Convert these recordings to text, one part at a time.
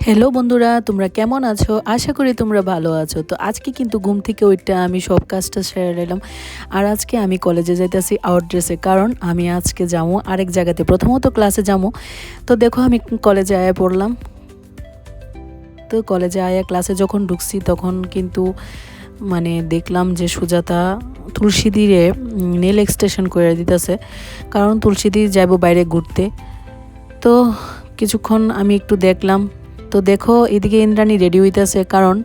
Hello বন্ধুরা, তোমরা কেমন আছো? আশা করি তোমরা ভালো আছো। তো আজকে কিন্তু ঘুম থেকে ওইটা আমি সব কাজটা সেরে নিলাম। আর আজকে আমি কলেজে যাইতেছি আউট ড্রেসে, কারণ আমি আজকে যাবো আরেক জায়গাতে, প্রথমত ক্লাসে যাবো। তো দেখো আমি কলেজে আয়া পড়লাম। তো কলেজে আয়া ক্লাসে যখন ঢুকছি তখন কিন্তু দেখলাম যে সুজাতা তুলসীদিরে নেল এক্সটেনশন করে দিতেছে, কারণ তুলসীদি যাব বাইরে ঘুরতে। তো কিছুক্ষণ আমি একটু দেখলাম। তো দেখো এদিকে ইন্দ্রাণী রেডি হইতেছে, কারণ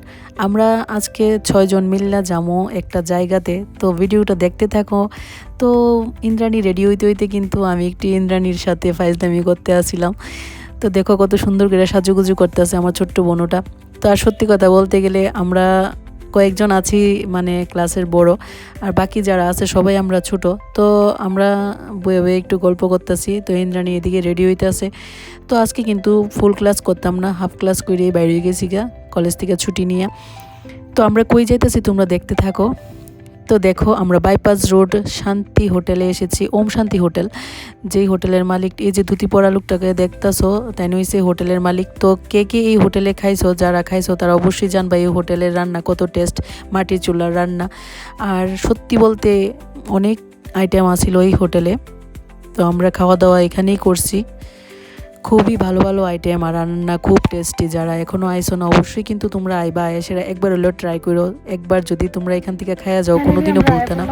আমরা আজকে 6 জন মিল্লা যাবো একটা জায়গাতে। তো ভিডিওটা দেখতে থাকো। তো ইন্দ্রাণী রেডি হইতে হইতে কিন্তু আমি একটু ইন্দ্রাণীর সাথে ফাইজলামি করতে আসছিলাম। তো দেখো কত সুন্দর করে সাজুগুজু করতে আছে আমার ছোট্ট বোনটা। তো আর সত্যি কথা বলতে গেলে আমরা কয়েকজন আছি ক্লাসের বড়, আর বাকি যারা আছে সবাই আমরা ছোট। তো আমরা বয়ে বয়ে একটু গল্প করতেছি। তো ইন্দ্রাণী এদিকে রেডি হইতে আছে। তো আজকে কিন্তু ফুল ক্লাস করতাম না, হাফ ক্লাস করে বাইরে গেছি গা কলেজ থেকে ছুটি নিয়ে। তো আমরা কই যাইতেছি তোমরা দেখতে থাকো। তো দেখো আমরা বাইপাস রোড শান্তি হোটেলে এসেছি, ওম শান্তি হোটেল। যেই হোটেলের মালিক, এই যে ধুতি পরা লোকটাকে দেখতেছো, তাই নই সে হোটেলের মালিক। তো কে কে এই হোটেলে খাইছো, যারা খাইছো তারা অবশ্যই জানবা এই হোটেলের রান্না কত টেস্ট, মাটির চুলার রান্না। আর সত্যি বলতে অনেক আইটেম আছিল এই হোটেলে। তো আমরা খাওয়া দাওয়া এখানেই করছি। খুবই ভালো ভালো আইটেম আর রান্না খুব টেস্টি। যারা এখনও আইসো না অবশ্যই কিন্তু তোমরা আইবা, এসে একবার হলেও ট্রাই করো। একবার যদি তোমরা এখান থেকে খাইয়া যাও কোনোদিনও ভুলতে না।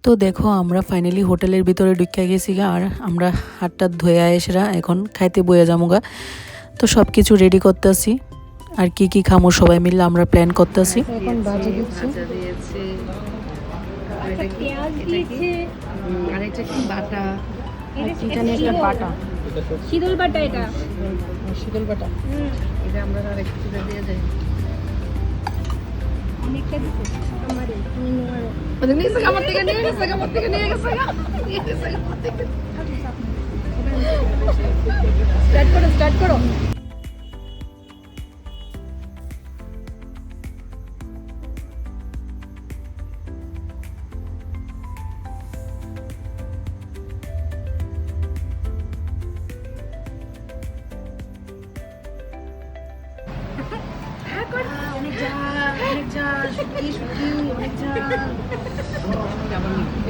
তো দেখো আমরা ফাইনালি হোটেলের ভিতরে ঢুকে গেছি গা, আর আমরা হাতটা ধুয়ে এসেরা এখন খাইতে বইয়া যাবো গা। তো সব কিছু রেডি করতেছি, আর কি কি খামো সবাই মিলে আমরা প্ল্যান করতেছি। এখন ভাজি দিচ্ছি, পেঁয়াজ দিয়েছে, আর এটা কি বাটা, এটা নিয়ে একটা বাটা, শীতল বাটা, এটা শীতল বাটা। এটা আমরা আর একটু দিয়ে যাই। অনেকটা দিতে আমারে ওদের নিয়ে গেছে, আমার থেকে নিয়ে গেছে, আমার থেকে নিয়ে গেছে, নিয়ে গেছে আমার থেকে। স্টার্ট করো।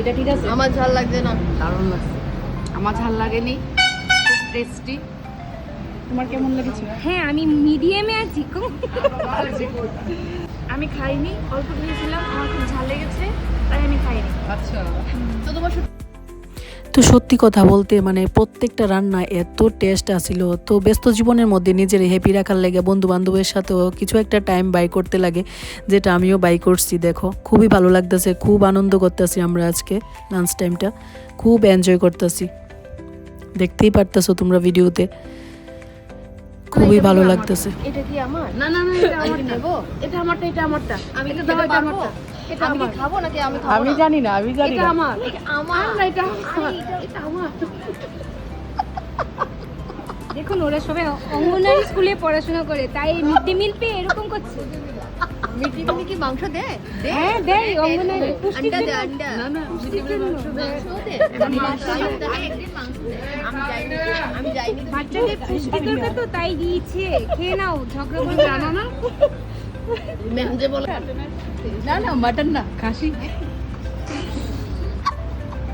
এটা ঠিক আছে? আমার ঝাল লাগছে না, দারুণ লাগছে। আমার ঝাল লাগেনি, খুব টেস্টি। তোমার কেমন লেগেছে? হ্যাঁ, আমি মিডিয়ামে আছি। আমি খাইনি, অল্প খেয়েছিলাম, আমার খুব ঝাল লেগেছে তাই আমি খাইনি। আচ্ছা, তো তোমার তো সত্যি কথা বলতে প্রত্যেকটা রান্না এত টেস্ট আসিল। তো ব্যস্ত জীবনের মধ্যে নিজের হ্যাপি রাখার লাগে বন্ধু বান্ধবের সাথেও কিছু একটা টাইম বাই করতে লাগে, যেটা আমিও বাই করছি। দেখো খুবই ভালো লাগতেছে, খুব আনন্দ করতেছি আমরা আজকে লাঞ্চ টাইমটা, খুব এনজয় করতেছি। দেখতেই পারতেছো তোমরা ভিডিওতে, খুবই ভালো লাগতেছে। এটা কি আমার? না না না, এটা আমার নেব, এটা আমারটা, এটা আমারটা। আমি এটা দাও, এটা আমারটা। এটা আমি খাবো নাকি আমি খাবো? আমি জানি না, আমি জানি না। এটা আমার, এটা আমার না, এটা আমার, এটা আমার। দেখুন, ওরা সবাই অঙ্গনওয়াড়ি স্কুলে পড়াশোনা করে, তাই মিড ডে মিল পেয়ে এরকম করছে। মিড ডে মিলে কি মাংস দেয়? হ্যাঁ দেয়, অঙ্গনওয়াড়ি পুষ্টির আন্ডা জন্য। দেয়, আন্ডা। না না, পুষ্টির জন্য মাংস দেয়। আমি যাইনি, আমি যাইনি। বাচ্চাদের পুষ্টি দরকার তো, তাই দিয়েছে। খেয়ে নাও, ঝগড়া করে জানো না। ম্যাম যে বলে না না, মাটন না, খাসি।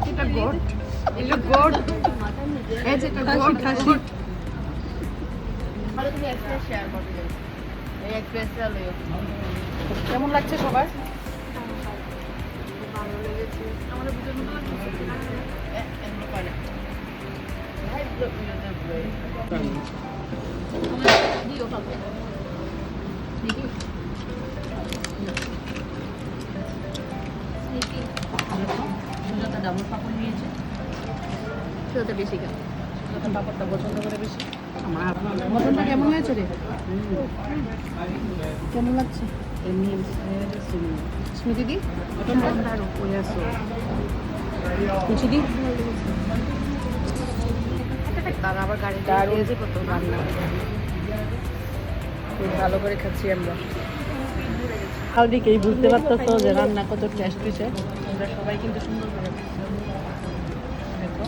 এটা গোট, এটা গোট, এই যে এটা গোট, খাসি। আরে তুমি এক্সপ্রেস শেয়ার করবে, এই এক্সপ্রেসটা লইও। কেমন লাগছে সবার? ভালো লেগেছে। আমাদের বুঝে মনে লাগছে এমন করে ভাই ব্লগ ভিডিওতে দিও পাবো। সুজাতা ডাবল পাপড় নিয়েছে, সুজাতা বেশি খায়, সুজাতা পাপড়টা পছন্দ করে বেশি। আমার মটনটা কেমন হয়েছে রে? কেমন লাগছে? এমনি স্মৃতি দি মটনটা আরো ওই আছে, কুচি দি তারা আবার গাড়িটা রয়েছে কত রান্না, খুব ভালো করে খাচ্ছি আমরা। কালদিকেই বুঝতে পারতেছো যে রান্না কত টেস্ট হয়েছে। আমরা সবাই কিন্তু সুন্দর করে দেখো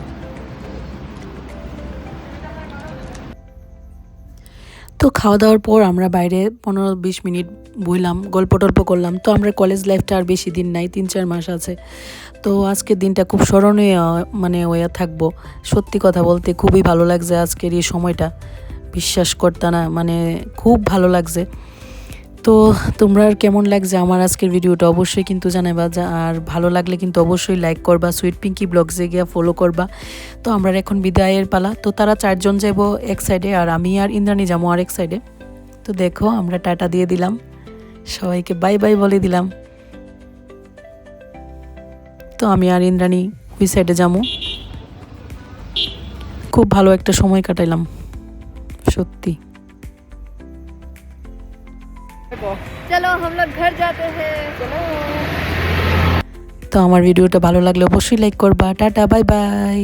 খাওয়া দাওয়ার পর আমরা বাইরে 15-20 মিনিট বইলাম, গল্প টল্প করলাম। তো আমরা কলেজ লাইফটা আর বেশি দিন নাই, 3-4 মাস আছে। তো আজকের দিনটা খুব স্মরণীয় মানে হয়ে থাকবো। সত্যি কথা বলতে খুবই ভালো লাগছে আজকের এই সময়টা, বিশ্বাস করতে না, মানে খুব ভালো লাগছে। তো তোমরা আর কেমন লাগছে আমার আজকের ভিডিওটা অবশ্যই কিন্তু জানাবা, আর ভালো লাগলে কিন্তু অবশ্যই লাইক করবা, সুইট পিঙ্কি ব্লগসে গিয়ে ফলো করবা। তো আমরা এখন বিদায়ের পালা। তো তারা 4 জন যাবো এক সাইডে, আর আমি আর ইন্দ্রাণী যাবো আরেক সাইডে। তো দেখো আমরা টাটা দিয়ে দিলাম, সবাইকে বাই বাই বলে দিলাম। তো আমি আর ইন্দ্রাণী ওই সাইডে যাবো। খুব ভালো একটা সময় কাটাইলাম সত্যি। চলো हम लोग घर जाते हैं। চলো। তো আমার ভিডিওটা ভালো লাগলে অবশ্যই লাইক করবা। Tata bye bye.